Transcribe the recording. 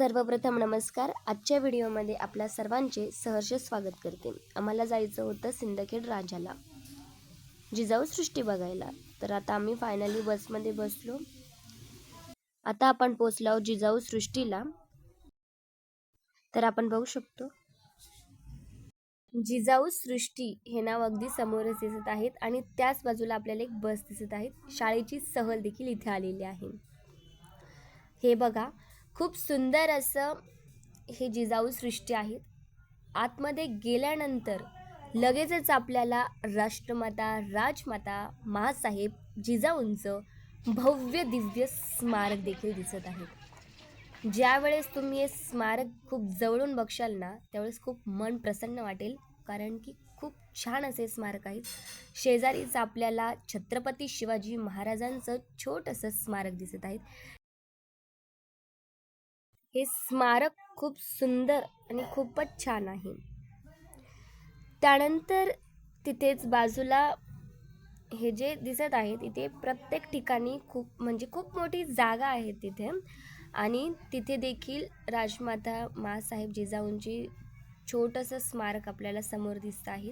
सर्वप्रथम नमस्कार. आजच्या व्हिडिओमध्ये आपल्या सर्वांचे सहर्ष स्वागत करते. आम्हाला जायचं होतं सिंदखेड राजाला जिजाऊ सृष्टी बघायला. तर आता आम्ही फायनली बसमध्ये बसलो. आता आपण पोहोचलो आहोत जिजाऊ सृष्टीला. तर आपण बघू शकतो जिजाऊ सृष्टी हे नाव अगदी समोरच दिसत आहेत आणि त्याच बाजूला आपल्याला एक बस दिसत आहे. शाळेची सहल देखील इथे आलेली आहे. हे बघा, खूप सुंदर असं हे जिजाऊ सृष्टी आहे. आतमध्ये गेल्यानंतर लगेचच आपल्याला राष्ट्रमाता राजमाता माँसाहेब जिजाऊंचं भव्य दिव्य स्मारक देखील दिसत आहे. ज्यावेळेस तुम्ही हे स्मारक खूप जवळून बघशाल ना, त्यावेळेस खूप मन प्रसन्न वाटेल, कारण की खूप छान असे स्मारक आहे. शेजारीच आपल्याला छत्रपती शिवाजी महाराजांचं छोटंसं स्मारक दिसत आहे. हे स्मारक खूप सुंदर आणि खूपच छान आहे. त्यानंतर तिथेच बाजूला हे जे दिसत आहे तिथे प्रत्येक ठिकाणी खूप मोठी जागा आहे तिथे, आणि तिथे देखील राजमाता माँसाहेब जिजाऊंची छोटंसं स्मारक आपल्याला समोर दिसत आहे.